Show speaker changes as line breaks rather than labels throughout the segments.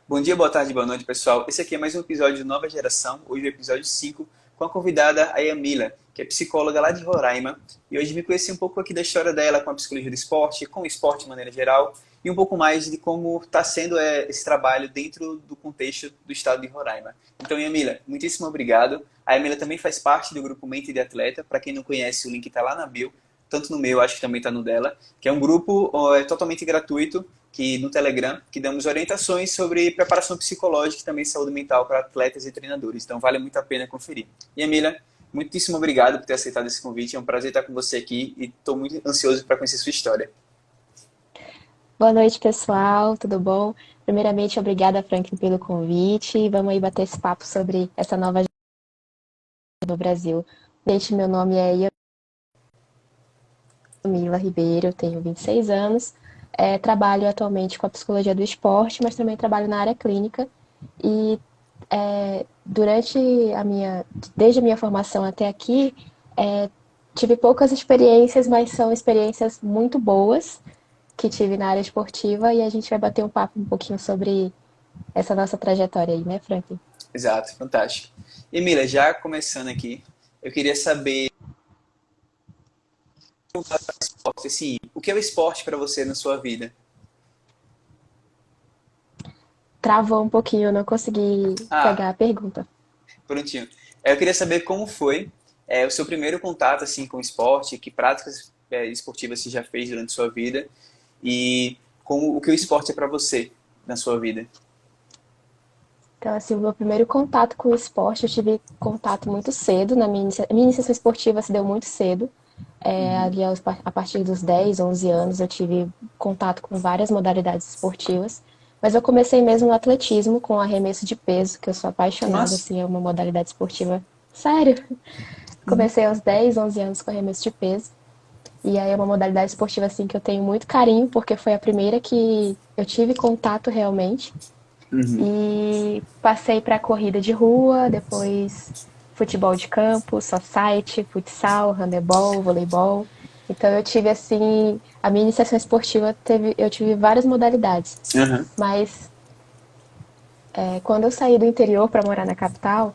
Bom dia, boa tarde, boa noite, pessoal. Esse aqui é mais um episódio de Nova Geração, hoje é o episódio 5, com a convidada a Yamila, que é psicóloga lá de Roraima. E hoje me conheci um pouco aqui da história dela com a psicologia do esporte, com o esporte de maneira geral, e um pouco mais de como está sendo esse trabalho dentro do contexto do estado de Roraima. Então, Yamila, muitíssimo obrigado. A Yamila também faz parte do grupo Mente de Atleta. Para quem não conhece, o link está lá na bio, tanto no meu, acho que também está no dela, que é um grupo totalmente gratuito, que no Telegram, que damos orientações sobre preparação psicológica e também saúde mental para atletas e treinadores. Então vale muito a pena conferir. E Emília, muitíssimo obrigado por ter aceitado esse convite. É um prazer estar com você aqui e estou muito ansioso para conhecer sua história.
Boa noite, pessoal, tudo bom? Primeiramente, obrigada, Franklin, pelo convite. Vamos aí bater esse papo sobre essa nova geração do Brasil. Gente, meu nome é Yamila Ribeiro, tenho 26 anos. Trabalho atualmente com a psicologia do esporte, mas também trabalho na área clínica. E durante desde a minha formação até aqui, é, tive poucas experiências, mas são experiências muito boas que tive na área esportiva e a gente vai bater um papo um pouquinho sobre essa nossa trajetória aí, né, Franklin?
Exato, fantástico. Emília, já começando aqui, eu queria saber assim, o que é o esporte para você na sua vida?
Travou um pouquinho, eu não consegui
Ah,
pegar a pergunta.
prontinho. Eu queria saber como foi o seu primeiro contato assim com o esporte, que práticas esportivas você já fez durante a sua vida e como o que o esporte é para você na sua vida.
Então, assim, o meu primeiro contato com o esporte, eu tive contato muito cedo, a minha iniciação esportiva se deu muito cedo.
Uhum.
Ali a partir dos 10, 11 anos, eu tive contato com várias modalidades esportivas. Mas eu comecei mesmo no atletismo, com arremesso de peso, que eu sou apaixonada,
Nossa.
assim, é uma modalidade esportiva. Sério,
Uhum.
comecei aos 10, 11 anos com arremesso de peso. E aí é uma modalidade esportiva assim que eu tenho muito carinho, porque foi a primeira que eu tive contato realmente.
Uhum.
E passei para corrida de rua, depois futebol de campo, society, futsal, handebol, voleibol. Então eu tive assim, a minha iniciação esportiva eu tive várias modalidades.
Uhum.
Mas quando eu saí do interior para morar na capital,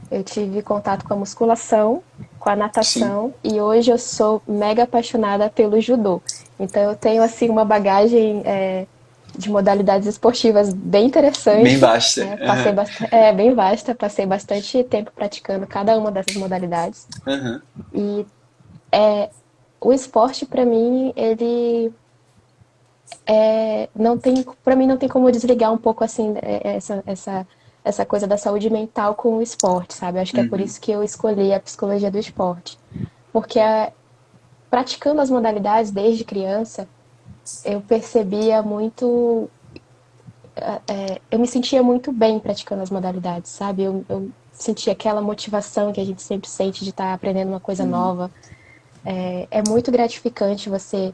eu tive contato com a musculação, com a
Sim.
natação e hoje eu sou mega apaixonada pelo judô. Então eu tenho assim uma bagagem de modalidades esportivas bem
Bem
interessante,
basta.
né?
Uhum.
Bem vasta, passei bastante tempo praticando cada uma dessas modalidades.
Uhum.
E o esporte para mim, ele não tem, para mim não tem como desligar um pouco assim essa coisa da saúde mental com o esporte, sabe? Acho que é por
Uhum.
isso que eu escolhi a psicologia do esporte, porque praticando as modalidades desde criança, eu percebia muito, eu me sentia muito bem praticando as modalidades, sabe? Eu sentia aquela motivação que a gente sempre sente de estar aprendendo uma coisa
Uhum.
nova. É muito gratificante você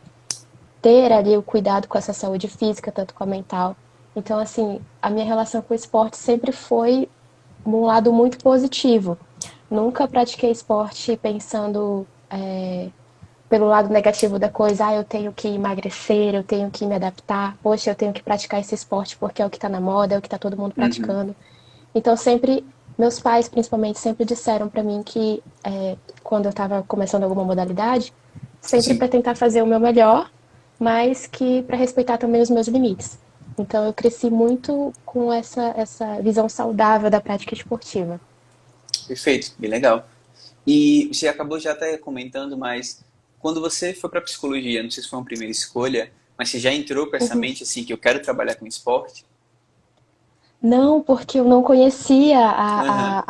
ter ali o cuidado com essa saúde física, tanto com a mental. Então, assim, a minha relação com o esporte sempre foi um lado muito positivo. Nunca pratiquei esporte pensando pelo lado negativo da coisa, eu tenho que emagrecer, eu tenho que me adaptar, poxa, eu tenho que praticar esse esporte porque é o que está na moda, é o que está todo mundo
Uhum.
praticando. Então, sempre, meus pais, principalmente, sempre disseram para mim que quando eu estava começando alguma modalidade, sempre
Sim.
para tentar fazer o meu melhor, mas que para respeitar também os meus limites. Então, eu cresci muito com essa visão saudável da prática esportiva.
Perfeito. Bem legal. E você acabou já até comentando, mas quando você foi para psicologia, não sei se foi uma primeira escolha, mas você já entrou com essa
Uhum.
mente assim que eu quero trabalhar com esporte?
Não, porque eu não conhecia
Aham.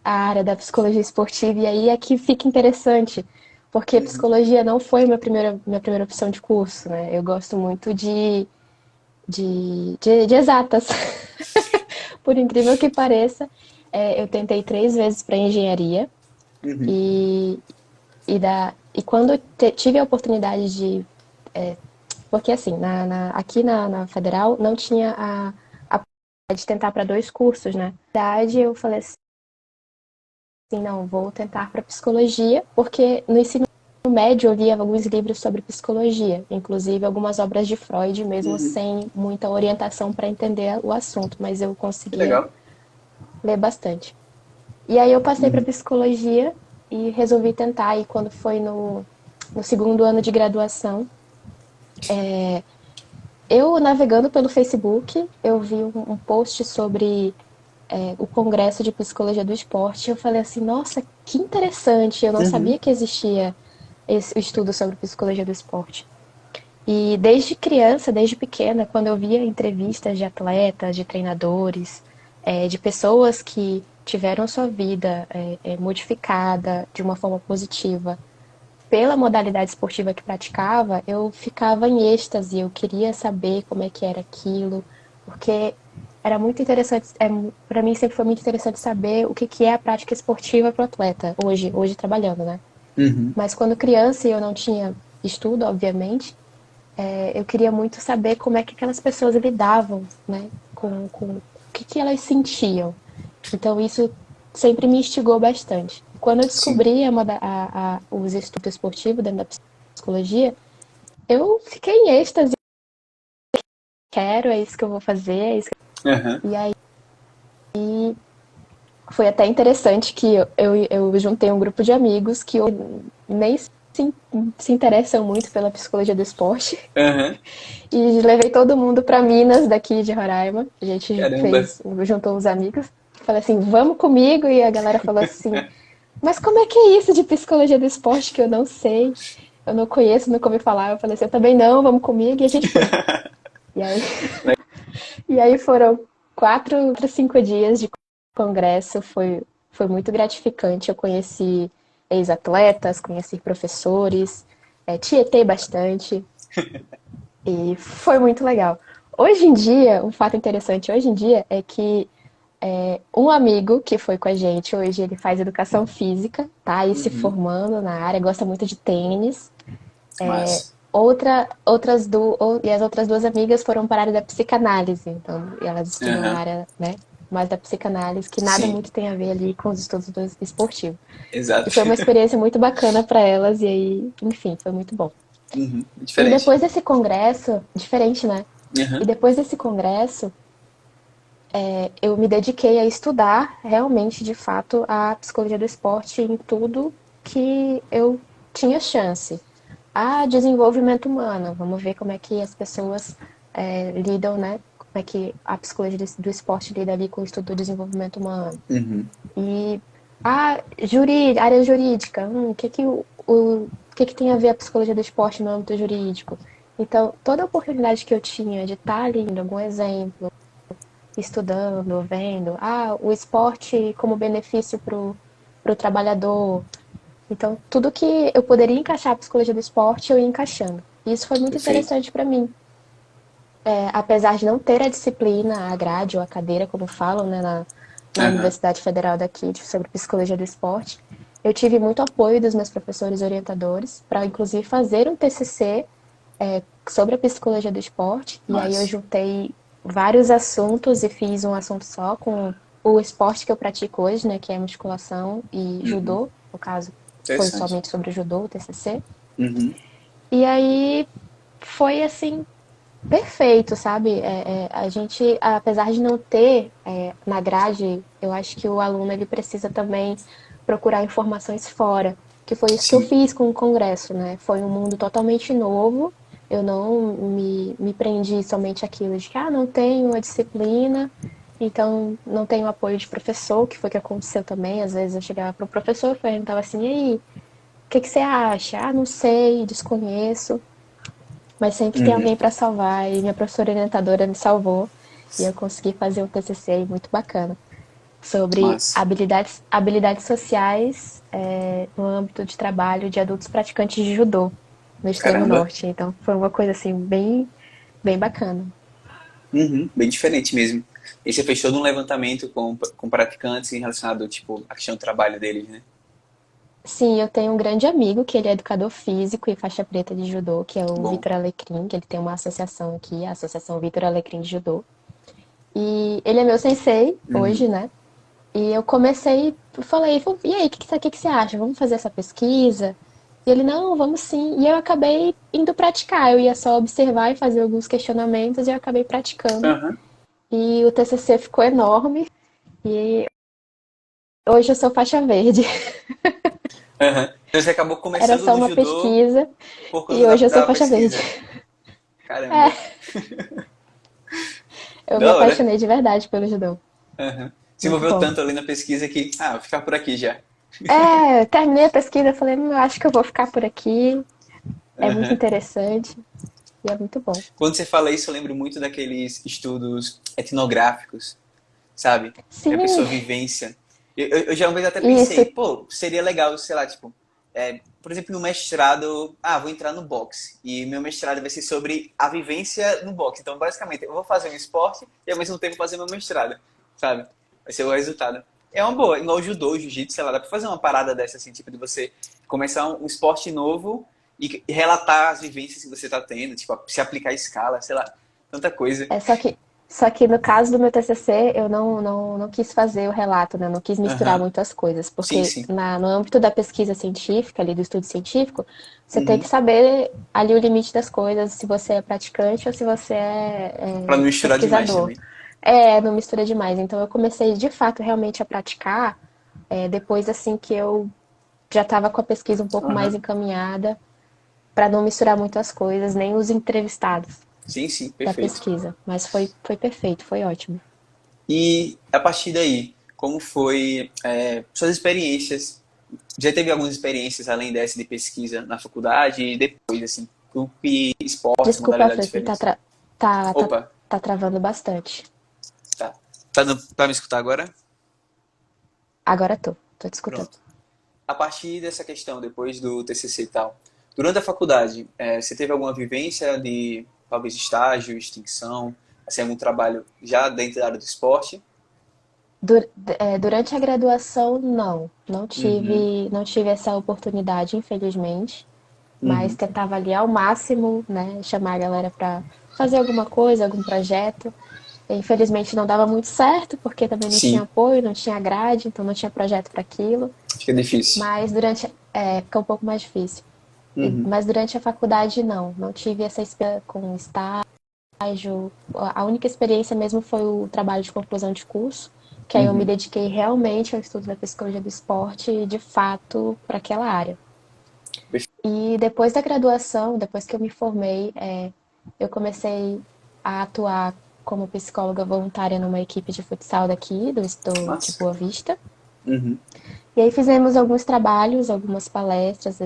a área da psicologia esportiva, e aí é que fica interessante, porque
Uhum.
psicologia não foi minha primeira opção de curso, né? Eu gosto muito de exatas. Por incrível que pareça, eu tentei 3 vezes para engenharia,
Uhum.
e, e quando eu tive a oportunidade de. Porque assim, aqui na Federal não tinha a possibilidade de tentar para 2 cursos, né? Na verdade, eu falei assim, não, vou tentar para psicologia, porque no ensino médio eu lia alguns livros sobre psicologia, inclusive algumas obras de Freud, mesmo
Uhum.
sem muita orientação para entender o assunto, mas eu
Que
conseguia
legal.
ler bastante. E aí eu passei para
Uhum.
psicologia e resolvi tentar, e quando foi no segundo ano de graduação, eu navegando pelo Facebook, eu vi um post sobre o Congresso de Psicologia do Esporte. Eu falei assim, nossa, que interessante, eu não
Uhum.
sabia que existia esse estudo sobre psicologia do esporte. E desde criança, desde pequena, quando eu via entrevistas de atletas, de treinadores, de pessoas que tiveram sua vida modificada de uma forma positiva pela modalidade esportiva que praticava, eu ficava em êxtase, eu queria saber como é que era aquilo, porque era muito interessante, para mim sempre foi muito interessante saber o que é a prática esportiva para o atleta, hoje trabalhando, né?
Uhum.
Mas quando criança e eu não tinha estudo, obviamente, eu queria muito saber como é que aquelas pessoas lidavam, né, com o que elas sentiam. Então isso sempre me instigou bastante. Quando eu
Sim.
descobri os estudos esportivos dentro da psicologia, eu fiquei em êxtase. Quero, é isso que eu vou fazer, é isso.
Aham.
E aí foi até interessante que eu juntei um grupo de amigos que nem se interessam muito pela psicologia do esporte.
Aham.
E levei todo mundo para Minas, daqui de Roraima. A gente
Caramba.
juntou uns amigos. Falei assim, vamos comigo. E a galera falou assim, mas como é que é isso de psicologia do esporte que eu não sei? Eu não conheço, nunca ouvi falar. Eu falei assim, eu também não, vamos comigo. E a gente foi. E aí, e aí foram 4 a 5 dias de congresso. Foi muito gratificante. Eu conheci ex-atletas, conheci professores, tietei bastante. E foi muito legal. Hoje em dia, um fato interessante hoje em dia é que um amigo que foi com a gente, hoje ele faz educação física, tá aí se
Uhum.
formando na área, gosta muito de tênis.
Massa.
E as outras duas amigas foram para a área da psicanálise, então elas estudam a
Aham.
área, né, mais da psicanálise, que nada
Sim.
muito tem a ver ali com os estudos do esportivo. E
Exato.
foi uma experiência muito bacana para elas, e aí, enfim, foi muito bom.
Uhum.
E
Diferente.
depois desse congresso, diferente, né? E
Aham.
depois desse congresso, eu me dediquei a estudar realmente, de fato, a psicologia do esporte em tudo que eu tinha chance. A desenvolvimento humano, vamos ver como é que as pessoas lidam, né? Como é que a psicologia do esporte lida ali com o estudo do desenvolvimento humano.
Uhum.
E a área jurídica, o que tem a ver a psicologia do esporte no âmbito jurídico? Então, toda oportunidade que eu tinha de estar ali, em algum exemplo, estudando, vendo, o esporte como benefício para o trabalhador. Então, tudo que eu poderia encaixar a psicologia do esporte, eu ia encaixando. E isso foi muito
Perfeito.
interessante para mim. Apesar de não ter a disciplina, a grade ou a cadeira, como falam, né, na
Aham.
Universidade Federal daqui, sobre psicologia do esporte, eu tive muito apoio dos meus professores orientadores para, inclusive, fazer um TCC sobre a psicologia do esporte. E aí eu
Massa.
juntei vários assuntos e fiz um assunto só com o esporte que eu pratico hoje, né, que é musculação e
Uhum.
judô. No caso, foi
Interessante.
somente sobre judô, o TCC.
Uhum.
E aí foi assim perfeito, sabe? A gente, apesar de não ter na grade, eu acho que o aluno ele precisa também procurar informações fora, que foi isso que eu
Sim.
fiz com o congresso, né? Foi um mundo totalmente novo. Eu não me prendi somente àquilo de que não tenho a disciplina, então não tenho apoio de professor, que foi o que aconteceu também. Às vezes eu chegava para o professor e perguntava assim, e aí, o que você acha? Não sei, desconheço. Mas sempre tem
Uhum.
alguém para salvar, e minha professora orientadora me salvou, e eu consegui fazer um TCC muito bacana sobre
Massa.
habilidades sociais no âmbito de trabalho de adultos praticantes de judô no extremo
Caramba.
norte. Então foi uma coisa assim bem, bem bacana.
Uhum. Bem diferente mesmo. E você fez todo um levantamento com praticantes em relacionado, tipo, à questão do trabalho deles, né?
Sim, eu tenho um grande amigo que ele é educador físico e faixa preta de judô, que é o
Bom.
Vitor Alecrim, que ele tem uma associação aqui, a Associação Vitor Alecrim de Judô. E ele é meu sensei
Uhum.
hoje, né? E eu comecei, falei, e aí, o que você acha? Vamos fazer essa pesquisa? E ele, não, vamos sim. E eu acabei indo praticar. Eu ia só observar e fazer alguns questionamentos e eu acabei praticando.
Aham,
E o TCC ficou enorme. E hoje eu sou faixa verde.
aham. Então você acabou
Era
começando
só
no
uma
judô
pesquisa
por
e
conta
hoje eu sou
da
faixa verde.
pesquisa. Caramba,
É, eu me
da hora.
apaixonei de verdade pelo judô.
Aham. Se
Muito
envolveu
bom.
tanto ali na pesquisa que, vou ficar por aqui já.
É, terminei a pesquisa, falei, eu acho que eu vou ficar por aqui. É muito
Aham.
interessante e é muito bom.
Quando você fala isso, eu lembro muito daqueles estudos etnográficos, sabe? Que a
Sim,
pessoa vivência. Eu já uma vez até
isso.
pensei, pô, seria legal, sei lá, tipo, por exemplo, no mestrado, vou entrar no boxe. E meu mestrado vai ser sobre a vivência no boxe. Então, basicamente, eu vou fazer um esporte e ao mesmo tempo fazer meu mestrado, sabe? Vai ser o resultado. É uma boa, igual o judô, jiu-jitsu, sei lá, dá pra fazer uma parada dessa, assim, tipo, de você começar um esporte novo e relatar as vivências que você tá tendo, tipo, se aplicar a escala, sei lá, tanta coisa.
É só que no caso do meu TCC, eu não quis fazer o relato, né? Não quis misturar
Aham.
muitas coisas,
Sim,
porque
sim.
no âmbito da pesquisa científica, ali do estudo científico, você tem que
Uhum.
saber ali o limite das coisas, se você é praticante ou se você
Pra não
é
misturar demais
pesquisador.
também.
É, não mistura demais. Então eu comecei de fato realmente a praticar depois assim que eu já estava com a pesquisa um pouco mais
Aham.
encaminhada, para não misturar muito as coisas, nem os entrevistados
Sim, sim,
da
perfeito.
pesquisa. Mas foi perfeito, foi ótimo.
E a partir daí, como foi suas experiências? Já teve algumas experiências além dessa de pesquisa na faculdade e depois, assim, com que esportes,
Desculpa,
modalidades
Franklin,
diferentes? Opa,
tá travando bastante.
tá. Tá me escutar agora?
Agora tô te escutando.
Pronto. A partir dessa questão, depois do TCC e tal, durante a faculdade, você teve alguma vivência de talvez estágio, extinção, assim, algum trabalho já dentro da área do esporte?
Durante a graduação,
Uhum,
não tive essa oportunidade, infelizmente, mas
uhum.
tentava ali ao máximo, né, chamar a galera para fazer alguma coisa, algum projeto. Infelizmente não dava muito certo, porque também não tinha
Sim,
apoio, não tinha grade, então não tinha projeto para aquilo.
fica difícil.
Mas fica um pouco mais difícil.
Uhum,
Mas durante a faculdade não tive essa experiência com estágio. A única experiência mesmo foi o trabalho de conclusão de curso, que aí eu me
uhum.
dediquei realmente ao estudo da psicologia do esporte, de fato, para aquela área. E depois da graduação, depois que eu me formei, eu comecei a atuar como psicóloga voluntária numa equipe de futsal daqui, de
Massa.
Boa Vista.
Uhum,
E aí fizemos alguns trabalhos, algumas palestras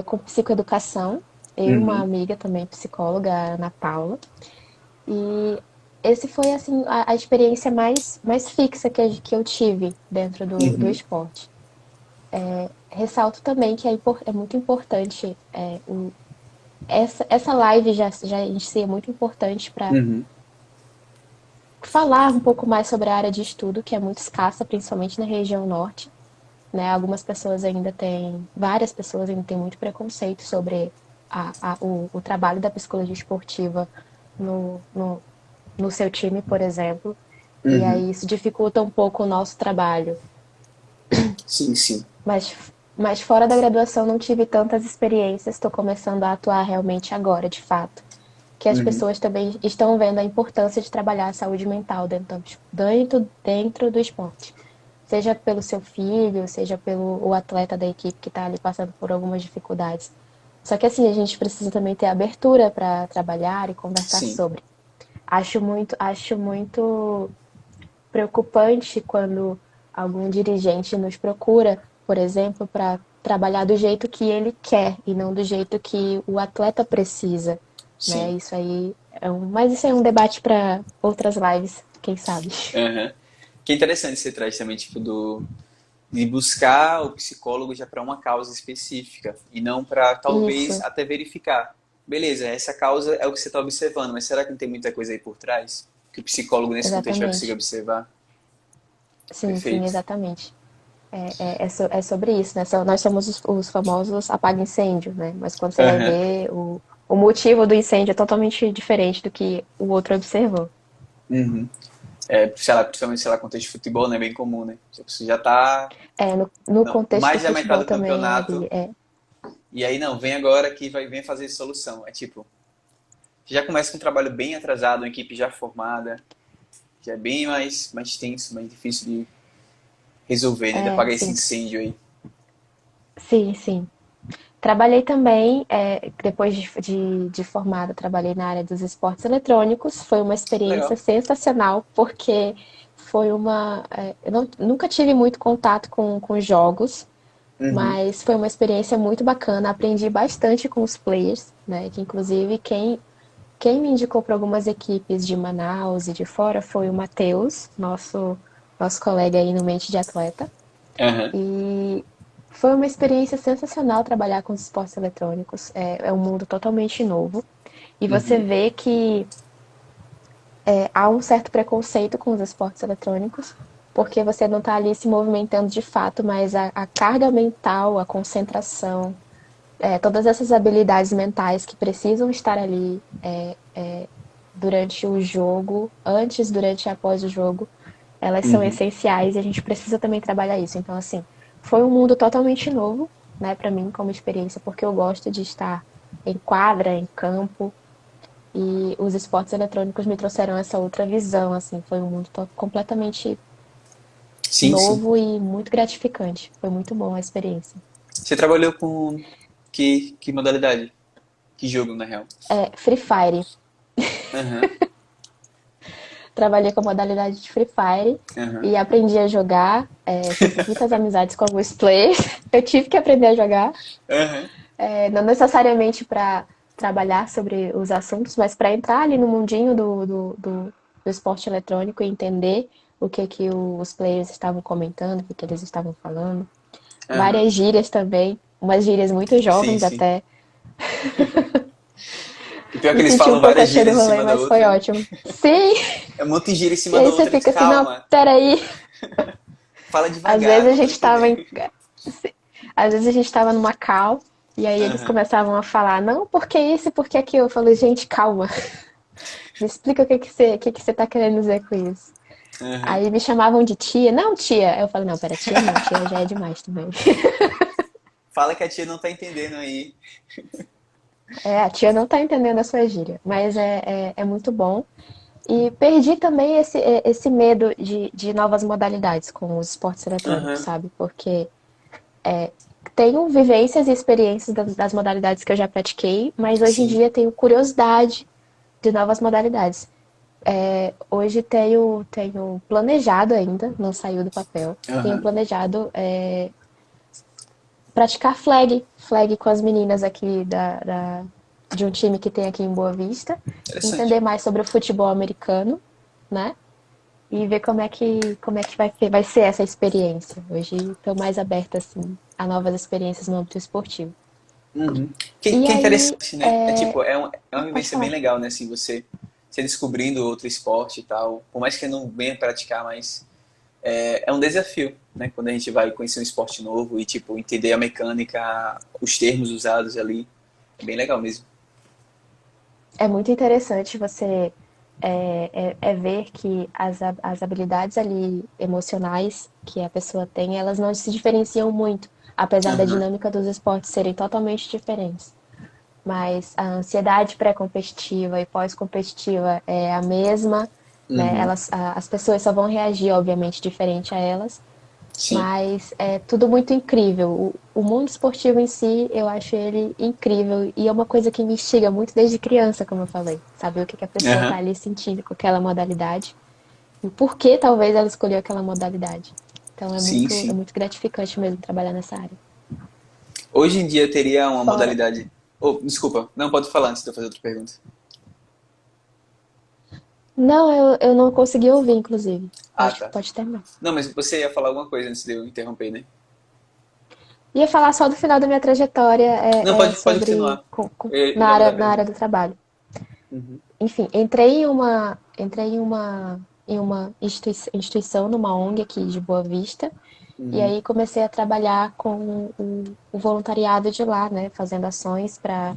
com psicoeducação. Eu e uma
uhum,
amiga também, psicóloga, a Ana Paula. E esse foi assim a experiência mais fixa que eu tive dentro do
uhum,
esporte. Ressalto também que é muito importante essa live já em si é muito importante para
uhum.
falar um pouco mais sobre a área de estudo, que é muito escassa, principalmente na região norte. Né? Várias pessoas ainda têm muito preconceito sobre o trabalho da psicologia esportiva no, no, no seu time, por exemplo. E
Uhum.
aí isso dificulta um pouco o nosso trabalho.
Sim, sim.
Mas, mas fora da graduação não tive tantas experiências, estou começando a atuar realmente agora, de fato. Que as
Uhum.
pessoas também estão vendo a importância de trabalhar a saúde mental dentro do esporte. Seja pelo seu filho, seja pelo o atleta da equipe que está ali passando por algumas dificuldades. Só que assim, a gente precisa também ter abertura para trabalhar e conversar
Sim.
sobre. Acho muito preocupante quando algum dirigente nos procura, por exemplo, para trabalhar do jeito que ele quer e não do jeito que o atleta precisa, né?
Sim.
Mas isso é um debate para outras lives, quem sabe.
Aham. Que é interessante você traz também, tipo, de buscar o psicólogo já para uma causa específica e não para talvez
Isso,
até verificar. Beleza, essa causa é o que você está observando, mas será que não tem muita coisa aí por trás? Que o psicólogo nesse contexto vai conseguir
exatamente.
observar?
Sim, sim,
Perfeito.
exatamente. É sobre isso, né? Nós somos os famosos apaga-incêndio, né? Mas quando você vai
Aham.
ver, o motivo do incêndio é totalmente diferente do que o outro observou.
Uhum. sei lá, principalmente, sei lá, contexto de futebol, não é bem comum, né? Tipo, você já tá
No contexto do
mais da metade
futebol
do
também,
campeonato,
ali,
e aí não, vem agora que vem fazer solução. É tipo, já começa com um trabalho bem atrasado, uma equipe já formada, já é bem mais tenso, mais difícil de resolver, né? De apagar esse
sim,
incêndio aí.
sim, sim. Trabalhei também, depois de formada, trabalhei na área dos esportes eletrônicos. Foi uma experiência
Legal.
sensacional, porque eu nunca tive muito contato com jogos,
Uhum.
mas foi uma experiência muito bacana. Aprendi bastante com os players, né? Que inclusive quem me indicou para algumas equipes de Manaus e de fora foi o Matheus, nosso colega aí no Mente de Atleta.
Aham.
E foi uma experiência sensacional trabalhar com os esportes eletrônicos. É um mundo totalmente novo. E você
Uhum.
vê que há um certo preconceito com os esportes eletrônicos, porque você não está ali se movimentando de fato, mas a carga mental, a concentração, todas essas habilidades mentais que precisam estar ali durante o jogo, antes, durante e após o jogo, elas são
Uhum.
essenciais e a gente precisa também trabalhar isso. Então, assim, foi um mundo totalmente novo, né, para mim, como experiência, porque eu gosto de estar em quadra, em campo, e os esportes eletrônicos me trouxeram essa outra visão, assim, foi um mundo completamente
Sim, sim.
novo e muito gratificante. Foi muito bom a experiência.
Você trabalhou com que modalidade? Que jogo, na real?
Free Fire.
Aham.
Trabalhei com a modalidade de Free Fire
Aham.
e aprendi a jogar. Fiz muitas amizades com alguns players. Eu tive que aprender a jogar.
Aham.
Não necessariamente para trabalhar sobre os assuntos, mas para entrar ali no mundinho do esporte eletrônico e entender o que os players estavam comentando, o que eles estavam falando.
Aham.
Várias gírias também, umas gírias muito
Sim,
jovens
sim.
até.
E pior que
Me
eles
senti um
falam
pouco a
várias
tia do
gírias em
rolê,
cima da
mas foi
outra.
ótimo. Sim!
É um monte de gíria em
E
cima da
aí você
outra.
fica assim, não,
Calma.
peraí.
Fala
Às
devagar,
vezes a
não tô
gente tava
entendendo.
em. Às vezes a gente tava numa call e aí eles
Aham.
começavam a falar, não, porque isso, porque aquilo. Eu falo, gente, calma. Me explica o que que você tá querendo dizer com isso.
Aham.
Aí me chamavam de tia. Não, tia. Eu falei, não, pera, tia não, tia já é demais também.
Fala que a tia não tá entendendo aí.
A tia não tá entendendo a sua gíria, mas é muito bom. E perdi também esse medo de novas modalidades com os esportes eletrônicos,
Aham.
sabe? Porque tenho vivências e experiências das modalidades que eu já pratiquei, mas hoje em
Sim.
dia tenho curiosidade de novas modalidades. Hoje tenho planejado ainda, não saiu do papel, tenho
Aham.
planejado praticar flag com as meninas aqui de um time que tem aqui em Boa Vista,
Interessante.
entender mais sobre o futebol americano, né? E ver como é que vai ser essa experiência. Hoje estou mais aberta assim a novas experiências no âmbito esportivo.
Uhum.
E
Que é
aí,
interessante, né? É tipo, é uma
pode
vivência bem
falar.
legal, né? Assim, você descobrindo outro esporte e tal. Por mais que eu não venha praticar, mas é um desafio, né? Quando a gente vai conhecer um esporte novo e, tipo, entender a mecânica, os termos usados ali. É bem legal mesmo.
É muito interessante você ver que as habilidades ali emocionais que a pessoa tem, elas não se diferenciam muito, apesar da
Aham.
dinâmica dos esportes serem totalmente diferentes. Mas a ansiedade pré-competitiva e pós-competitiva é a mesma, né?
Uhum.
As pessoas só vão reagir, obviamente, diferente a elas,
Sim.
mas é tudo muito incrível. O mundo esportivo em si, eu acho ele incrível e é uma coisa que me instiga muito desde criança, como eu falei. Saber o que a pessoa está
Aham.
ali sentindo com aquela modalidade e por que talvez ela escolheu aquela modalidade. Então
Sim,
é
sim.
muito gratificante mesmo trabalhar nessa área.
Hoje em dia teria uma
Fora.
modalidade. Oh, desculpa, não pode falar antes de eu fazer outra pergunta.
Não, eu não consegui ouvir, inclusive.
Ah,
Pode,
tá.
pode terminar.
Não, mas você ia falar alguma coisa antes de eu interromper, né?
Ia falar só do final da minha trajetória
Não,
sobre
continuar. Eu
na
já mudei a
área, na área
pergunta.
do trabalho.
Uhum.
Enfim, entrei em uma instituição, numa ONG aqui de Boa Vista, e
Uhum.
aí comecei a trabalhar com o voluntariado de lá, né, fazendo ações para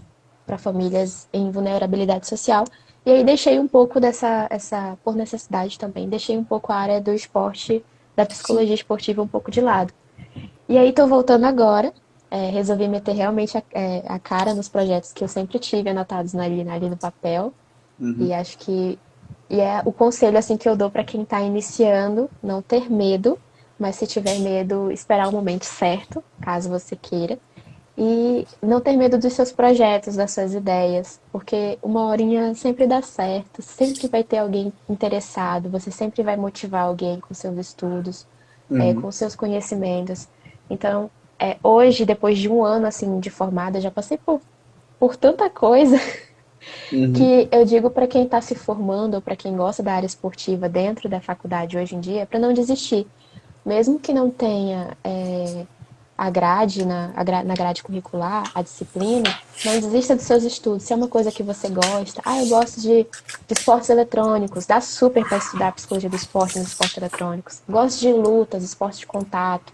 famílias em vulnerabilidade social. E aí deixei um pouco por necessidade também, deixei um pouco a área do esporte, da
Sim.
psicologia esportiva um pouco de lado. E aí tô voltando agora, resolvi meter realmente a cara nos projetos que eu sempre tive anotados ali no papel.
Uhum.
E acho que e é o conselho assim que eu dou para quem está iniciando, não ter medo, mas se tiver medo, esperar o momento certo, caso você queira. E não ter medo dos seus projetos, das suas ideias, porque uma horinha sempre dá certo, sempre vai ter alguém interessado, você sempre vai motivar alguém com seus estudos,
Uhum.
com seus conhecimentos. Então, hoje, depois de um ano assim de formada, já passei por tanta coisa
Uhum.
que eu digo para quem está se formando ou para quem gosta da área esportiva dentro da faculdade hoje em dia, para não desistir. Mesmo que não tenha a grade na grade curricular, a disciplina, não desista dos seus estudos. Se é uma coisa que você gosta, eu gosto de esportes eletrônicos, dá super para estudar a psicologia do esporte nos esportes eletrônicos. Gosto de lutas, esportes de contato,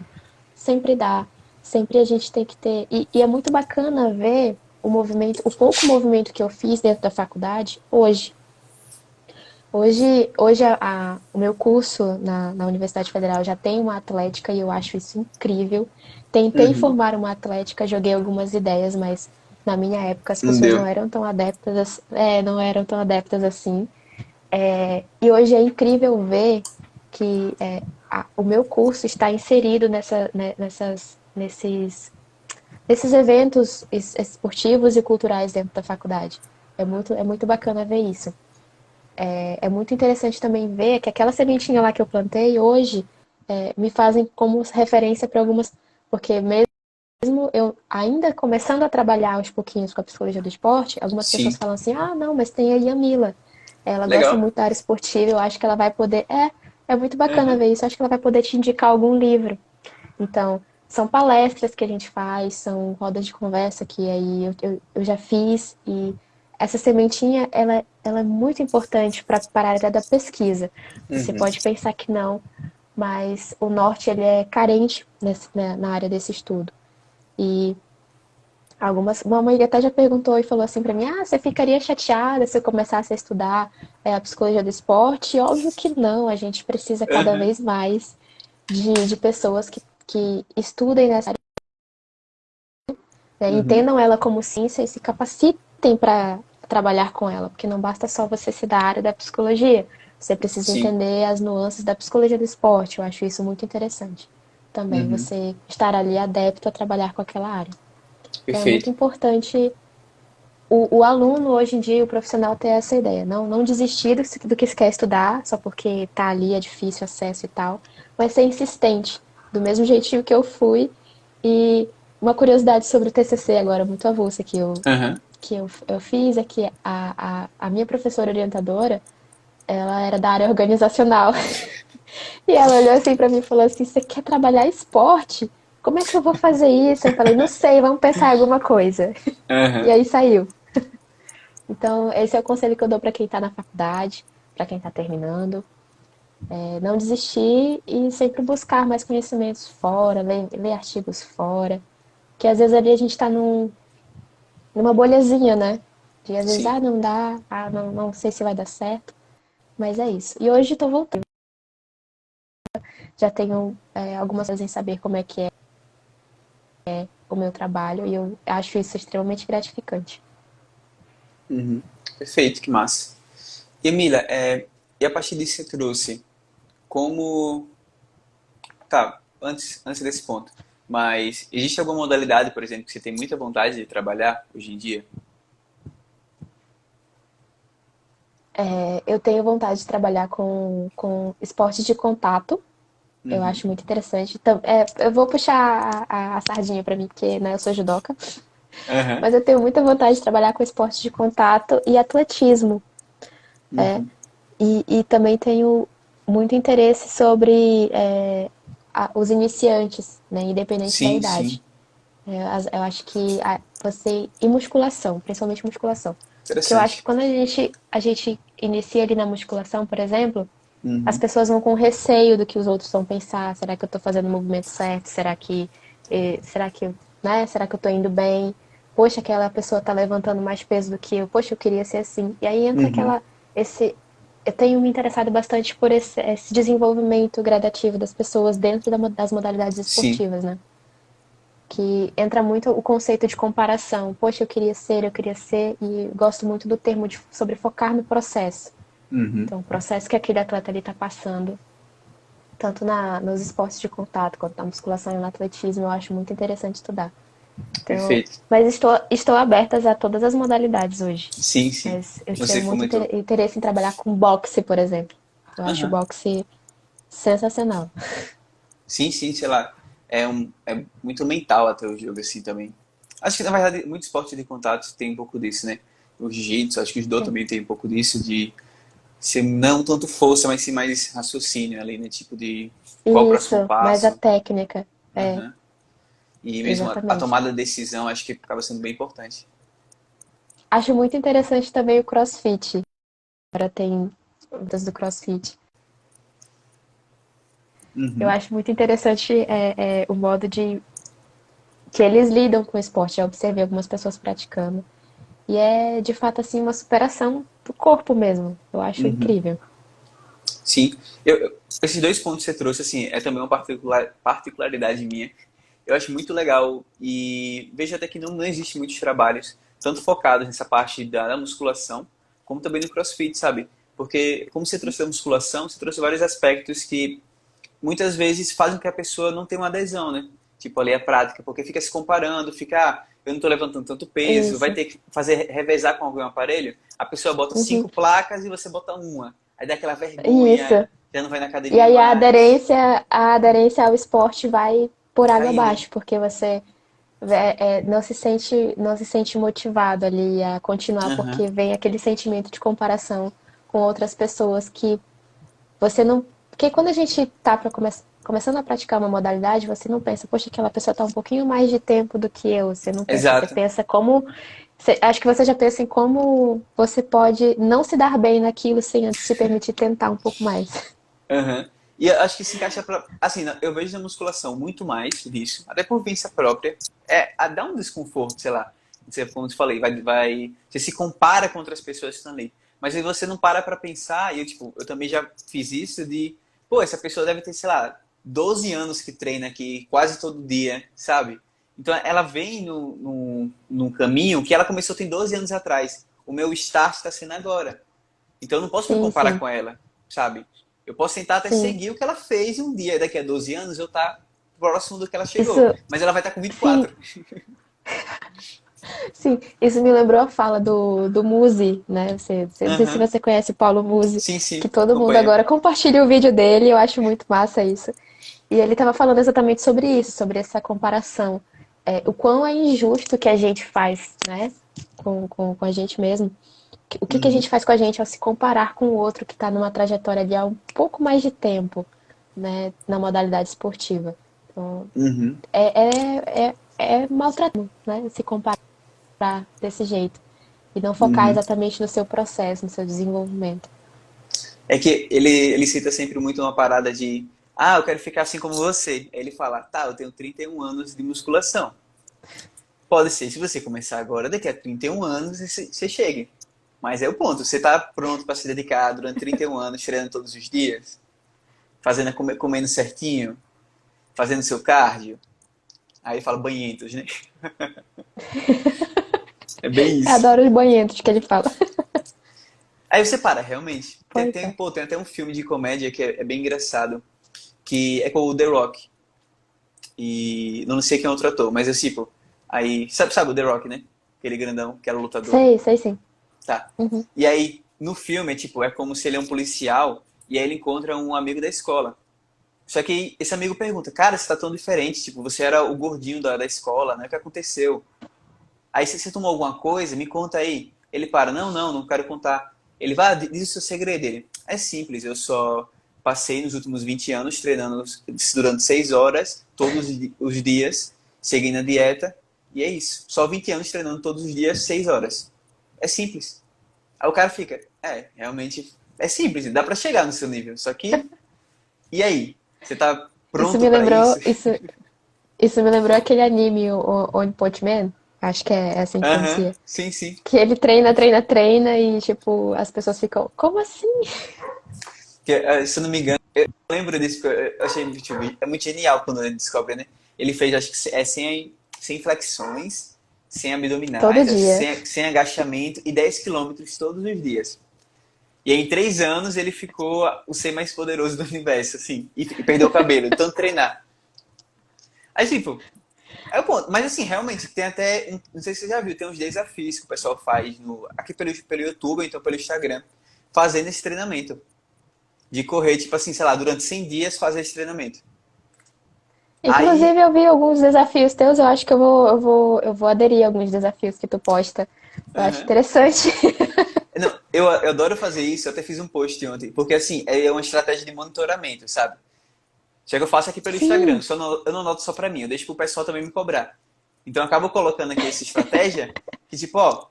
sempre dá. Sempre a gente tem que ter. E é muito bacana ver o movimento, o pouco movimento que eu fiz dentro da faculdade hoje. Hoje o meu curso na Universidade Federal já tem uma atlética e eu acho isso incrível. Tentei
Uhum.
formar uma atlética, joguei algumas ideias, mas na minha época as
Não
pessoas não
deu.
eram tão adeptas, não eram tão adeptas assim. E hoje é incrível ver que o meu curso está inserido nesses eventos esportivos e culturais dentro da faculdade. É muito bacana ver isso. É muito interessante também ver que aquela sementinha lá que eu plantei hoje me fazem como referência para algumas. Porque mesmo eu ainda começando a trabalhar aos pouquinhos com a psicologia do esporte, algumas pessoas
Sim.
falam assim: não, mas tem a Yamila. Ela gosta
Legal.
muito da área esportiva, eu acho que ela vai poder. É muito bacana
Uhum.
ver isso, eu acho que ela vai poder te indicar algum livro. Então, são palestras que a gente faz, são rodas de conversa que aí eu já fiz e essa sementinha, ela é muito importante para a área da pesquisa. Você
Uhum.
pode pensar que não, mas o norte ele é carente na área desse estudo. E uma amiga até já perguntou e falou assim para mim: você ficaria chateada se eu começasse a estudar a psicologia do esporte? E óbvio que não, a gente precisa cada
Uhum.
vez mais de pessoas que estudem nessa área, né,
Uhum.
entendam ela como ciência e se capacitem para trabalhar com ela, porque não basta só você ser da área da psicologia, você precisa
Sim.
entender as nuances da psicologia do esporte. Eu acho isso muito interessante. Também
Uhum.
você estar ali adepto a trabalhar com aquela área. Então é muito
Perfeito.
importante o aluno hoje em dia, o profissional ter essa ideia, não desistir do que se quer estudar só porque está ali, é difícil acesso e tal, mas ser insistente, do mesmo jeitinho que eu fui. E uma curiosidade sobre o TCC agora, muito avulsa
Uhum.
eu fiz, é que a minha professora orientadora, ela era da área organizacional. E ela olhou assim pra mim e falou assim: você quer trabalhar esporte? Como é que eu vou fazer isso? Eu falei: não sei, vamos pensar em alguma coisa. E
Uhum.
aí saiu. Então, esse é o conselho que eu dou pra quem tá na faculdade, pra quem tá terminando. Não desistir e sempre buscar mais conhecimentos fora, ler artigos fora. Que às vezes ali a gente tá numa bolhazinha, né? De às vezes,
Sim.
não dá, não sei se vai dar certo, mas é isso. E hoje tô voltando. Já tenho algumas coisas em saber como é que é o meu trabalho e eu acho isso extremamente gratificante.
Uhum. Perfeito, que massa. E Emília, e a partir disso que você trouxe, como. Tá, antes desse ponto. Mas existe alguma modalidade, por exemplo, que você tem muita vontade de trabalhar hoje em dia?
Eu tenho vontade de trabalhar com esporte de contato. Eu
Uhum.
acho muito interessante. Então, eu vou puxar a sardinha para mim, porque né, eu sou judoca,
Aham.
mas eu tenho muita vontade de trabalhar com esporte de contato e atletismo.
Uhum.
E também tenho muito interesse sobre os iniciantes, né, independente da
Sim, sim.
idade. Eu acho que você. E musculação, principalmente musculação. Porque eu acho que
Interessante.
quando a gente inicia ali na musculação, por exemplo, as
Uhum.
pessoas vão com receio do que os outros vão pensar. Será que eu estou fazendo o movimento certo? Será que, né? Será que eu estou indo bem? poxa, aquela pessoa tá levantando mais peso do que eu, poxa, eu queria ser assim. E aí entra
Uhum.
aquela, eu tenho me interessado bastante por esse desenvolvimento gradativo das pessoas dentro das modalidades
Sim.
esportivas, né? Que entra muito o conceito de comparação. Poxa, eu queria ser, e gosto muito do termo sobre focar no processo.
Uhum.
Então, o processo que aquele atleta ali está passando, tanto nos esportes de contato quanto na musculação e no atletismo, eu acho muito interessante estudar. Então,
Perfeito.
mas estou aberta a todas as modalidades hoje.
Sim, sim.
Mas eu
Você
tenho muito
comentou.
interesse em trabalhar com boxe, por exemplo. Eu acho o
Aham.
boxe sensacional.
Sim, sim, sei lá. É muito mental até o jogo, assim, também. Acho que, na verdade, muito esporte de contato tem um pouco disso, né? O jiu-jitsu, acho que o judô
Sim.
também tem um pouco disso, de ser não tanto força, mas sim mais raciocínio ali, né? Tipo de qual o próximo
Isso, mas a
passo.
técnica. É,
Aham. E mesmo a
exatamente.
tomada de decisão, acho que acaba sendo bem importante.
Acho muito interessante também o CrossFit. Agora tem lutas do CrossFit. Eu
Uhum.
acho muito interessante o modo de que eles lidam com o esporte. Já observei algumas pessoas praticando. E é, de fato, assim, uma superação do corpo mesmo. Eu acho
Uhum.
incrível.
Sim. Esses dois pontos que você trouxe, assim, é também uma particularidade minha. Eu acho muito legal e vejo até que não existe muitos trabalhos tanto focados nessa parte da musculação, como também no CrossFit, sabe? Porque como você trouxe a musculação, você trouxe vários aspectos que muitas vezes fazem com que a pessoa não tenha uma adesão, né? Tipo ali a prática, porque fica se comparando, fica, eu não estou levantando tanto peso, vai
Isso.
ter que fazer revezar com algum aparelho, a pessoa bota
Uhum.
5 placas e você bota uma. Aí dá aquela vergonha,
Isso.
já não vai na
E
academia
aí
mais,
a aderência ao esporte vai por água
caindo.
abaixo, porque você não se sente motivado ali a continuar,
Aham.
porque vem aquele sentimento de comparação com outras pessoas que você não. Porque quando a gente tá começando a praticar uma modalidade, você não pensa, poxa, aquela pessoa tá um pouquinho mais de tempo do que eu. Você não pensa, você
Exato.
pensa como. Acho que você já pensa em como você pode não se dar bem naquilo sem antes se permitir tentar um pouco mais.
Aham. E eu acho que se encaixa pra. Assim, eu vejo na musculação muito mais disso, até por vivência própria. Dá um desconforto, sei lá. Você, como eu te falei, você se compara com outras pessoas que estão ali. Mas aí você não para pra pensar, e eu, tipo, eu também já fiz isso de, pô, essa pessoa deve ter, sei lá, 12 anos que treina aqui quase todo dia, sabe? Então ela vem num caminho que ela começou tem 12 anos atrás. O meu start está sendo agora. Então eu não posso me
Sim,
comparar
sim,
com ela, sabe? Eu posso tentar até
sim.
seguir o que ela fez um dia, daqui a 12 anos eu estar próximo do que ela chegou.
Isso,
Mas ela vai estar com vinte e
sim,
quatro.
sim. Isso me lembrou a fala do Musi, né? Não sei se
Aham.
você conhece o Paulo Musi,
Sim,
que
sim,
todo mundo
acompanha.
agora compartilha o vídeo dele, eu acho muito massa isso. E ele estava falando exatamente sobre isso, sobre essa comparação. O quão é injusto que a gente faz, né? Com a gente mesmo. O que a
Uhum.
gente faz com a gente ao se comparar com o outro que está numa trajetória de há um pouco mais de tempo, né? Na modalidade esportiva. Então,
Uhum.
é maltrato, né? Se comparar desse jeito. E não focar
Uhum.
exatamente no seu processo, no seu desenvolvimento.
É que ele cita sempre muito uma parada de, ah, eu quero ficar assim como você. Aí ele fala, tá, eu tenho 31 anos de musculação. Pode ser, se você começar agora, daqui a 31 anos você chegue. Mas é o ponto, você tá pronto para se dedicar durante 31 anos, treinando todos os dias? Fazendo, comendo certinho, fazendo seu cardio. Aí fala banhentos, né? É bem
Eu
isso.
adoro os banhentos que ele fala.
Aí você para, realmente.
Pois é.
Tem até um filme de comédia que é bem engraçado, que é com o The Rock. E não sei quem é outro ator, mas é tipo. Aí, sabe o The Rock, né? Aquele grandão, que era o lutador.
Sei sim.
Tá.
Uhum.
E aí, no filme, é como se ele é um policial e aí ele encontra um amigo da escola. Só que esse amigo pergunta, cara, você tá tão diferente, tipo, você era o gordinho da escola, né? O que aconteceu? Aí você tomou alguma coisa? Me conta aí. Ele para, não quero contar. Ele vai, diz o seu segredo. Ele, é simples, eu só passei nos últimos 20 anos treinando durante 6 horas, todos os dias, seguindo a dieta, e é isso. Só 20 anos treinando todos os dias, 6 horas. É simples. Aí o cara fica, realmente é simples, dá pra chegar no seu nível. Só que, e aí? Você tá
Isso
pronto
me
pra isso?
lembrou, isso, isso me lembrou aquele anime, o One Punch Man. Acho que é assim que
Aham,
pronuncia.
sim, sim.
Que ele treina, treina, treina e, tipo, as pessoas ficam, como assim?
Que, se eu não me engano, eu lembro disso, porque eu achei é muito genial quando ele descobre, né? Ele fez, acho que é 100 flexões, 100
Todo
abdominais, acho que
dia.
100 agachamento e 10 quilômetros todos os dias. E aí, em 3 anos, ele ficou o ser mais poderoso do universo, assim, e perdeu o cabelo, de tanto treinar. Aí, tipo, é o ponto. Mas, assim, realmente, tem até, não sei se você já viu, tem uns desafios que o pessoal faz aqui pelo YouTube, ou então pelo Instagram, fazendo esse treinamento. De correr, tipo assim, sei lá, durante 100 dias fazer esse treinamento.
Inclusive,
Aí,
eu vi alguns desafios teus, eu acho que eu vou aderir a alguns desafios que tu posta. Eu acho
aham.
interessante.
Não, eu adoro fazer isso, eu até fiz um post ontem, porque assim, é uma estratégia de monitoramento, sabe? Só que eu faço aqui pelo Instagram,
Sim,
eu não anoto só pra mim, eu deixo pro pessoal também me cobrar. Então eu acabo colocando aqui essa estratégia, que tipo, ó,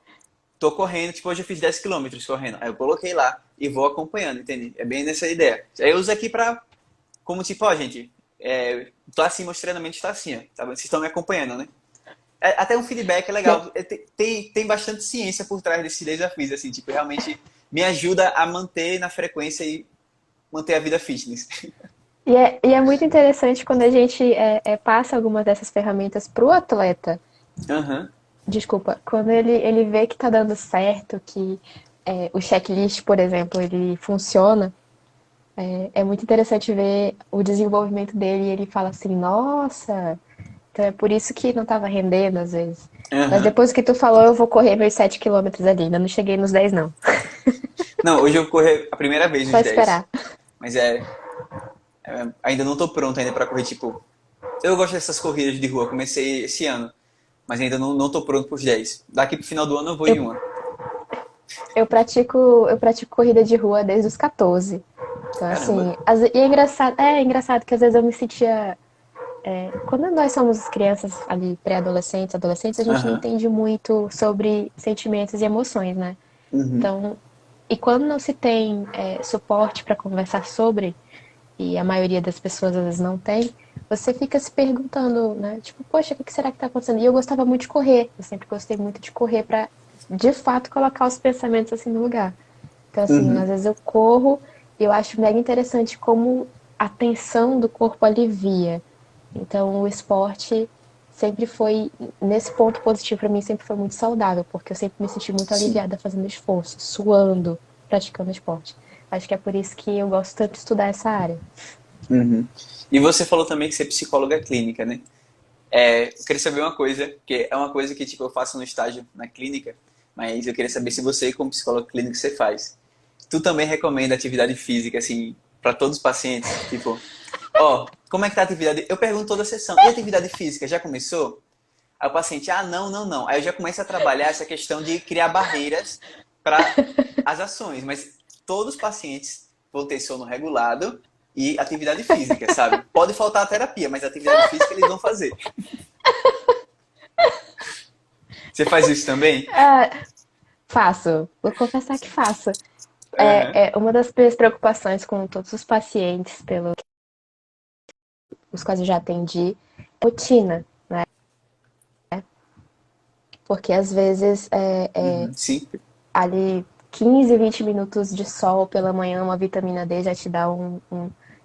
tô correndo, tipo, hoje eu fiz 10 quilômetros correndo. Aí eu coloquei lá e vou acompanhando, entende? É bem nessa ideia. Aí eu uso aqui pra, como tipo, ó, gente, tô assim, meus treinamentos tá assim, ó, tá bom? Vocês estão me acompanhando, né? Até um feedback é
né?
legal. Tem bastante ciência por trás desses desafios, assim, tipo, realmente me ajuda a manter na frequência e manter a vida fitness.
E é muito interessante quando a gente passa algumas dessas ferramentas pro atleta.
Aham.
Desculpa, quando ele vê que tá dando certo, que o checklist, por exemplo, ele funciona, é muito interessante ver o desenvolvimento dele e ele fala assim, nossa, então é por isso que não tava rendendo às vezes. Mas
Aham.
depois que tu falou, eu vou correr meus 7 quilômetros ali. Ainda não cheguei nos 10 não.
Não, hoje eu corri a primeira vez
Só
os 10.
esperar.
Mas ainda não tô pronto ainda pra correr, tipo. Eu gosto dessas corridas de rua, comecei esse ano. Mas ainda não tô pronto pros 10. Daqui pro final do ano eu vou
Eu,
em uma.
eu pratico corrida de rua desde os 14. Então,
Caramba.
assim, e é engraçado que às vezes eu me sentia. Quando nós somos crianças ali, pré-adolescentes, adolescentes, a gente não
Aham.
entende muito sobre sentimentos e emoções, né?
Uhum.
Então, e quando não se tem suporte para conversar sobre, e a maioria das pessoas às vezes não tem, você fica se perguntando, né? Tipo, poxa, o que será que tá acontecendo? E eu gostava muito de correr, eu sempre gostei muito de correr para, de fato, colocar os pensamentos assim no lugar. Então, assim, às
Uhum.
vezes eu corro e eu acho mega interessante como a tensão do corpo alivia. Então, o esporte sempre foi, nesse ponto positivo para mim, sempre foi muito saudável, porque eu sempre me senti muito
Sim.
aliviada fazendo esforço, suando, praticando esporte. Acho que é por isso que eu gosto tanto de estudar essa área.
Uhum. E você falou também que você é psicóloga clínica, né? Eu queria saber uma coisa, que é uma coisa que tipo, eu faço no estágio na clínica, mas eu queria saber se você, como psicólogo clínico, você faz. Tu também recomenda atividade física, assim, para todos os pacientes? Tipo, ó, como é que tá a atividade? Eu pergunto toda a sessão, e a atividade física, já começou? Aí o paciente, não, não, não. Aí eu já começo a trabalhar essa questão de criar barreiras para as ações, mas todos os pacientes vão ter sono regulado e atividade física, sabe? Pode faltar a terapia, mas a atividade física eles vão fazer. Você faz isso também?
Ah, faço, vou confessar que faço.
Aham.
É uma das minhas preocupações com todos os pacientes pelos quais eu já atendi, rotina, né? Porque às vezes
Uhum. Sim.
ali 15, 20 minutos de sol pela manhã, uma vitamina D já te dá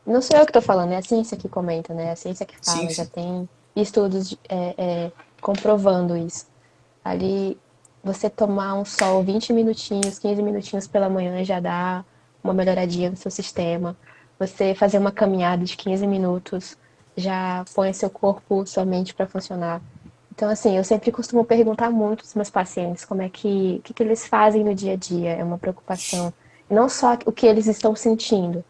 Não sou eu que estou falando, é a ciência que comenta, né? É a ciência que
Sim,
fala, já
sim.
tem estudos comprovando isso. Ali, você tomar um sol 20 minutinhos, 15 minutinhos pela manhã já dá uma melhoradinha no seu sistema. Você fazer uma caminhada de 15 minutos já põe seu corpo, sua mente para funcionar. Então, assim, eu sempre costumo perguntar muito aos meus pacientes o que eles fazem no dia a dia. É uma preocupação. Não só o que eles estão sentindo,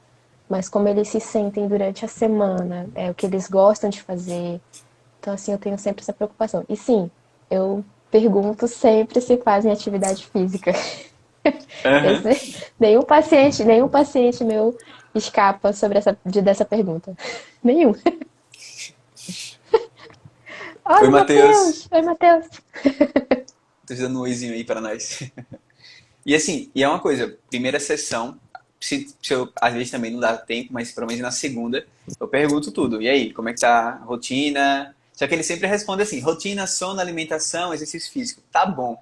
mas como eles se sentem durante a semana, o que eles gostam de fazer. Então, assim, eu tenho sempre essa preocupação. E sim, eu pergunto sempre se fazem atividade física.
Aham.
Esse, nenhum paciente meu escapa dessa pergunta. Nenhum.
Oi,
Olha,
Matheus.
Matheus! Oi, Matheus!
Tô te dando um oizinho aí para nós. E assim, e é uma coisa, primeira sessão, se eu, às vezes também não dá tempo, mas pelo menos na segunda, eu pergunto tudo. E aí, como é que tá a rotina? Só que ele sempre responde assim, rotina, sono, alimentação, exercício físico. Tá bom.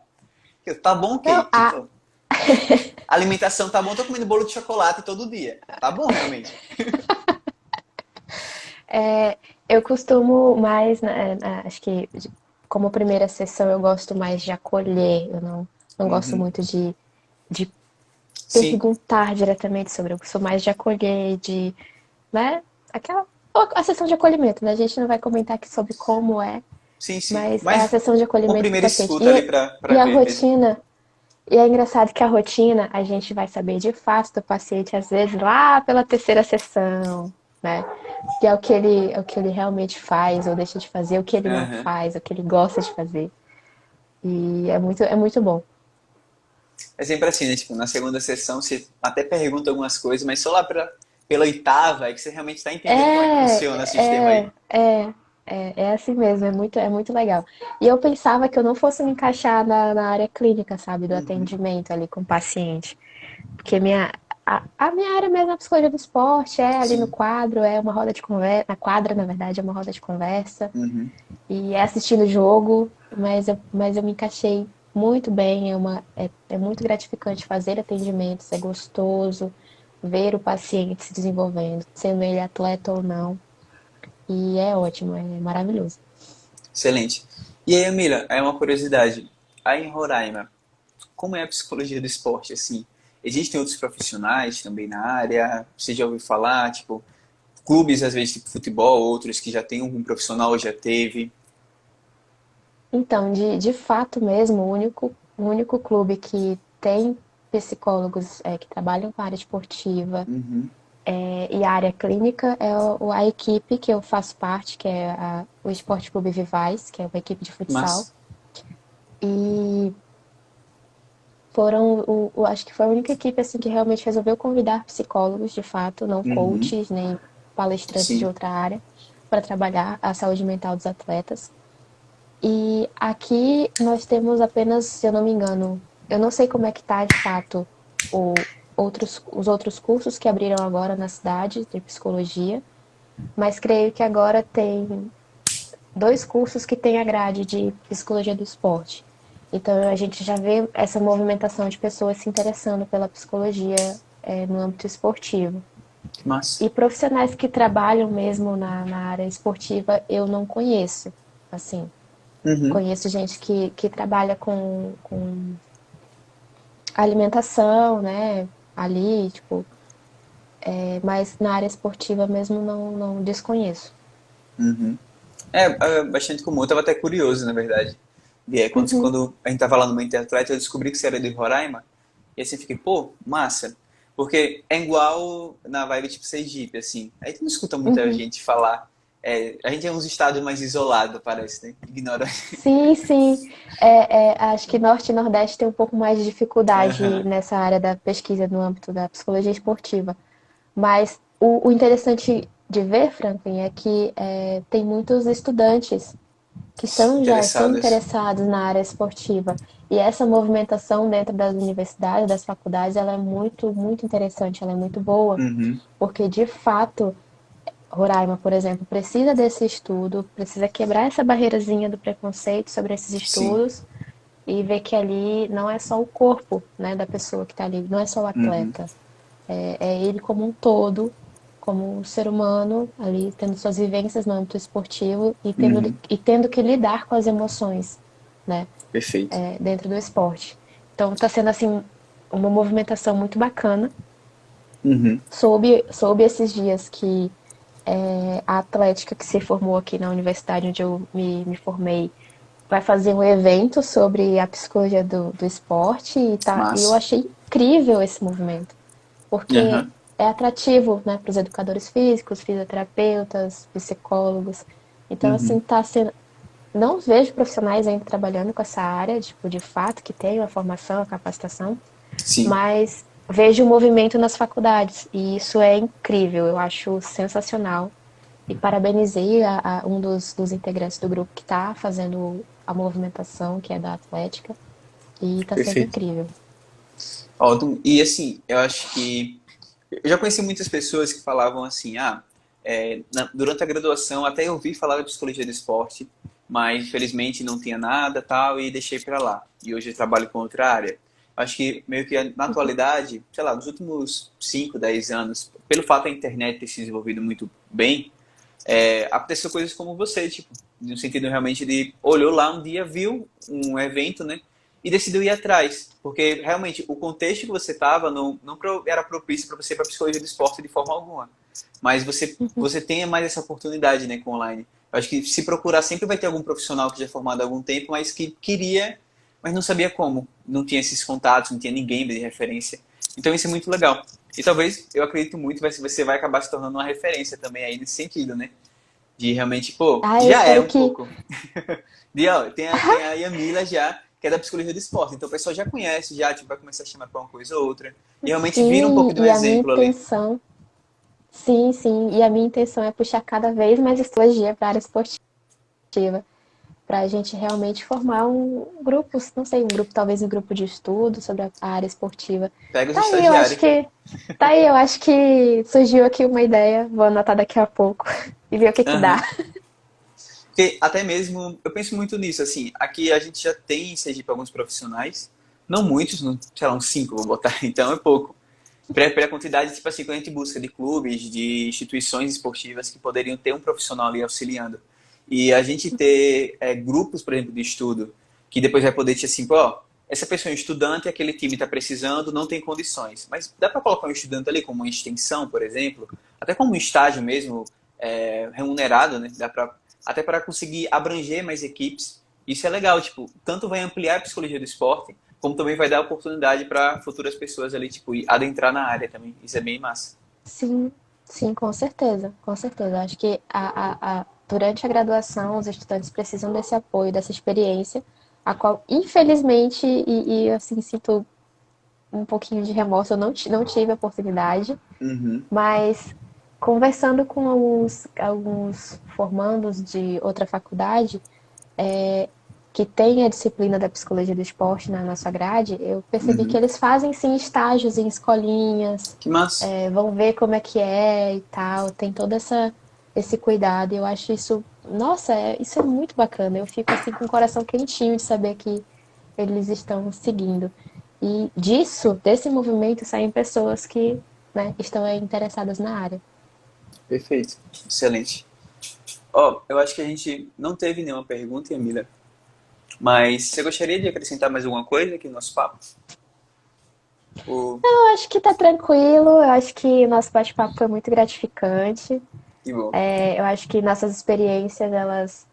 Tá bom o quê?
Não,
Tipo, alimentação tá bom, tô comendo bolo de chocolate todo dia. Tá bom, realmente.
eu costumo mais, né, acho que como primeira sessão eu gosto mais de acolher, eu não gosto
Uhum.
muito de
Sim,
perguntar diretamente sobre, eu sou mais de acolher, de, né, aquela, a sessão de acolhimento, né, a gente não vai comentar aqui sobre como é,
sim, sim.
mas é a
Mas
sessão de
uma
acolhimento do
primeira
paciente.
escuta ali pra
E a
ver mesmo.
rotina, e é engraçado que a rotina a gente vai saber de fato do paciente, às vezes, lá pela terceira sessão, né? Que é o que ele realmente faz ou deixa de fazer, o que ele não
Aham.
faz, o que ele gosta de fazer. E é muito bom.
É sempre assim, né? Tipo, na segunda sessão você até pergunta algumas coisas, mas só lá pela oitava é que você realmente está entendendo como é que funciona o sistema aí.
É assim mesmo, é muito legal. E eu pensava que eu não fosse me encaixar na área clínica, sabe, do
Uhum.
atendimento ali com o paciente. Porque a minha área mesmo é a psicologia do esporte, é ali no
Sim.
quadro, é uma roda de conversa, na quadra, na verdade, é uma roda de conversa,
Uhum.
e é assistindo o jogo, mas eu me encaixei muito bem, é muito gratificante fazer atendimentos, é gostoso ver o paciente se desenvolvendo, sendo ele atleta ou não, e é ótimo, é maravilhoso.
Excelente. E aí, Amira, é uma curiosidade. Aí em Roraima, como é a psicologia do esporte, assim? Existem outros profissionais também na área? Você já ouviu falar, tipo, clubes, às vezes, tipo futebol, outros que já tem um profissional ou já teve?
Então, de fato mesmo, o único clube que tem psicólogos que trabalham com a área esportiva
Uhum.
e a área clínica é a equipe que eu faço parte, que é o Esporte Clube Vivais, que é uma equipe de futsal.
Mas,
E acho que foi a única equipe assim que realmente resolveu convidar psicólogos, de fato, não
uhum.
coaches nem palestrantes de
Sim.
outra área, para trabalhar a saúde mental dos atletas. E aqui nós temos apenas, se eu não me engano, eu não sei como é que está de fato o, os outros cursos que abriram agora na cidade de psicologia, mas creio que agora tem dois cursos que têm a grade de psicologia do esporte. Então a gente já vê essa movimentação de pessoas se interessando pela psicologia no âmbito esportivo.
Que massa.
E profissionais que trabalham mesmo na área esportiva eu não conheço. Assim,
Uhum.
conheço gente que trabalha com alimentação, né? Ali, tipo, mas na área esportiva mesmo não desconheço.
Uhum. É bastante comum. Eu tava até curioso, na verdade. E é,
Uhum.
quando a gente tava lá no meu Interatleta, eu descobri que você era de Roraima. E assim, fiquei, pô, massa. Porque é igual na vibe tipo Sergipe, assim. Aí tu não escuta muita
Uhum.
gente falar. É, a gente é uns estados mais isolados, parece, né? Ignora.
Sim, sim. Acho que Norte e Nordeste tem um pouco mais de dificuldade
Aham.
nessa área da pesquisa no âmbito da psicologia esportiva. Mas o interessante de ver, Franklin, é que tem muitos estudantes que já são
Interessadas.
interessados na área esportiva. E essa movimentação dentro das universidades, das faculdades, ela é muito interessante, ela é muito boa,
Uhum.
porque de fato Roraima, por exemplo, precisa desse estudo, precisa quebrar essa barreirazinha do preconceito sobre esses
Sim.
estudos e ver que ali não é só o corpo, né, da pessoa que está ali, não é só o
Uhum.
atleta, é ele como um todo, como um ser humano ali tendo suas vivências no âmbito esportivo
Uhum.
e tendo que lidar com as emoções, né,
Perfeito.
dentro do esporte. Então está sendo assim uma movimentação muito bacana.
Uhum.
Soube esses dias que a Atlética, que se formou aqui na universidade onde eu me formei, vai fazer um evento sobre a psicologia do esporte e eu
Massa.
achei incrível esse movimento, porque
Aham.
é atrativo, né, para os educadores físicos, fisioterapeutas, psicólogos. Então,
Uhum.
assim, tá sendo. Não vejo profissionais ainda trabalhando com essa área, tipo, de fato, que tenham a formação, a capacitação,
Sim.
mas vejo o movimento nas faculdades e isso é incrível, eu acho sensacional. E parabenizei um dos integrantes do grupo que está fazendo a movimentação, que é da Atlética, e está sendo
Perfeito.
incrível.
Ótimo. E assim, eu acho que eu já conheci muitas pessoas que falavam assim, ah, Durante a graduação, até eu ouvi falar da psicologia do esporte, mas infelizmente não tinha nada tal e deixei para lá. E hoje eu trabalho com outra área. Acho que meio que na atualidade, sei lá, nos últimos 5, 10 anos, pelo fato da internet ter se desenvolvido muito bem, aconteceu coisas como você, tipo, no sentido realmente de olhou lá um dia, viu um evento, né? E decidiu ir atrás. Porque realmente o contexto que você estava não era propício para você ir para a psicologia do esporte de forma alguma. Mas você tenha mais essa oportunidade, né, com online. Eu acho que se procurar sempre vai ter algum profissional que já é formado há algum tempo, mas que queria, mas não sabia como. Não tinha esses contatos, não tinha ninguém de referência. Então isso é muito legal. E talvez, eu acredito muito, você vai acabar se tornando uma referência também aí nesse sentido, né? De realmente, pô,
Ah, eu
já é
espero
um
que.
pouco. Ó, tem a Yamila já, que é da psicologia do esporte. Então o pessoal já conhece, já tipo, vai começar a chamar pra uma coisa ou outra. E realmente vira um pouco
Sim,
de um
e a minha
exemplo ali.
intenção. Sim, sim, e a minha intenção é puxar cada vez mais psicologia para a área esportiva, para a gente realmente formar um grupo, não sei, um grupo, talvez um grupo de estudo sobre a área esportiva.
Pega os
Tá aí, eu acho
estagiários.
que. Tá aí, eu acho que surgiu aqui uma ideia, vou anotar daqui a pouco e ver o que que dá.
Aham. Porque até mesmo, eu penso muito nisso, assim, aqui a gente já tem em Sergipe alguns profissionais, não muitos, não, sei lá, uns 5 vou botar, então é pouco. Pela quantidade, tipo assim, quando a gente busca de clubes, de instituições esportivas que poderiam ter um profissional ali auxiliando. E a gente ter grupos, por exemplo, de estudo, que depois vai poder ter assim, pô, ó, essa pessoa é um estudante, aquele time está precisando, não tem condições. Mas dá para colocar um estudante ali como uma extensão, por exemplo, até como um estágio mesmo, remunerado, né? Até para conseguir abranger mais equipes. Isso é legal, tipo, tanto vai ampliar a psicologia do esporte, como também vai dar oportunidade para futuras pessoas ali, tipo, adentrar na área também. Isso é bem massa.
Sim, sim, com certeza, com certeza. Acho que durante a graduação os estudantes precisam desse apoio, dessa experiência, a qual, infelizmente, assim, sinto um pouquinho de remorso, eu não tive a oportunidade,
Uhum.
mas conversando com alguns formandos de outra faculdade, que tem a disciplina da psicologia do esporte na nossa grade, eu percebi que
Uhum.
eles fazem sim estágios em escolinhas,
Que massa.
vão ver como é que é e tal, tem todo esse cuidado. E eu acho isso, nossa, isso é muito bacana. Eu fico assim com o coração quentinho de saber que eles estão seguindo. E desse movimento, saem pessoas que, né, estão interessadas na área.
Perfeito. Excelente. Ó, eu acho que a gente não teve nenhuma pergunta, Emília, mas você gostaria de acrescentar mais alguma coisa aqui no nosso papo? O...
Eu acho que tá tranquilo, eu acho que o nosso bate-papo foi muito gratificante.
Que bom.
Eu acho que nossas experiências, elas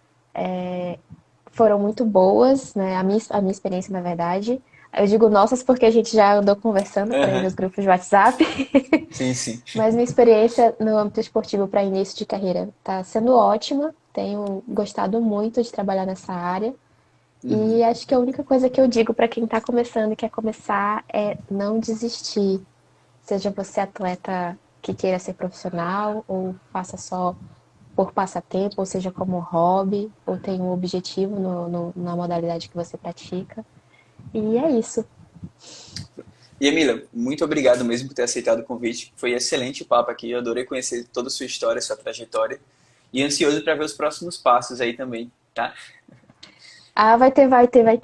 foram muito boas, né? A minha experiência, na verdade. Eu digo nossas porque a gente já andou conversando por aí
Aham.
nos grupos de WhatsApp.
Sim, sim.
Mas minha experiência no âmbito esportivo para início de carreira está sendo ótima. Tenho gostado muito de trabalhar nessa área.
Uhum.
E acho que a única coisa que eu digo para quem está começando e quer começar é não desistir. Seja você atleta que queira ser profissional ou faça só por passatempo, ou seja, como hobby, ou tem um objetivo na modalidade que você pratica. E é isso.
E Emília, muito obrigado mesmo por ter aceitado o convite. Foi excelente o papo aqui. Eu adorei conhecer toda a sua história, sua trajetória. E ansioso para ver os próximos passos aí também, tá?
Ah, vai ter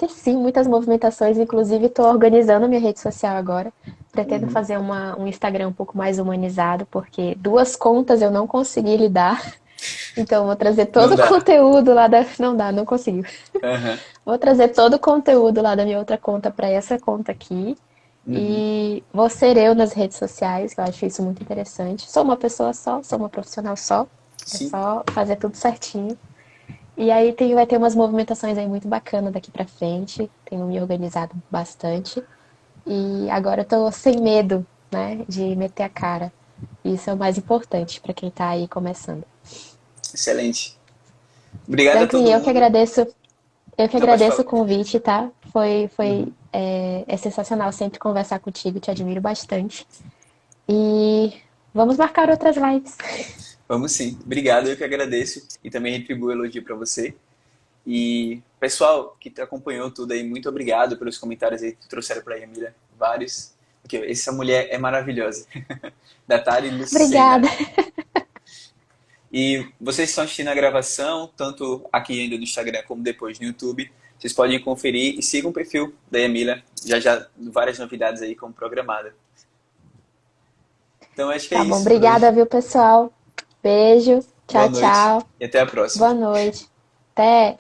sim, muitas movimentações. Inclusive, estou organizando a minha rede social agora. Pretendo
Uhum.
fazer um Instagram um pouco mais humanizado, porque duas contas eu não consegui lidar. Então, vou trazer todo
Não
o
dá.
conteúdo lá da. Não dá, não consegui.
Aham.
Vou trazer todo o conteúdo lá da minha outra conta para essa conta aqui.
Uhum.
E vou ser eu nas redes sociais, que eu acho isso muito interessante. Sou uma pessoa só, sou uma profissional só. É
Sim.
só fazer tudo certinho. E aí vai ter umas movimentações aí muito bacanas daqui pra frente. Tenho me organizado bastante. E agora eu tô sem medo, né, de meter a cara. Isso é o mais importante para quem tá aí começando.
Excelente. Obrigado a
Franklin,
todo mundo.
eu que
Não, pode
agradeço
falar.
o convite, tá?
Uhum.
É sensacional sempre conversar contigo, te admiro bastante. E vamos marcar outras lives.
Vamos sim. Obrigado, eu que agradeço. E também retribuo o elogio para você. E pessoal que acompanhou tudo aí, muito obrigado pelos comentários aí que trouxeram para a Emília. Vários. Porque essa mulher é maravilhosa. Da Tari Lucena.
Obrigada.
E vocês estão assistindo a gravação, tanto aqui ainda no Instagram como depois no YouTube. Vocês podem conferir e sigam o perfil da Yamila. Já já várias novidades aí como programada. Então acho que é
Tá bom,
isso por
obrigada,
hoje.
viu, pessoal? Beijo,
Boa
tchau,
noite
tchau.
e até a próxima.
Boa noite. Até.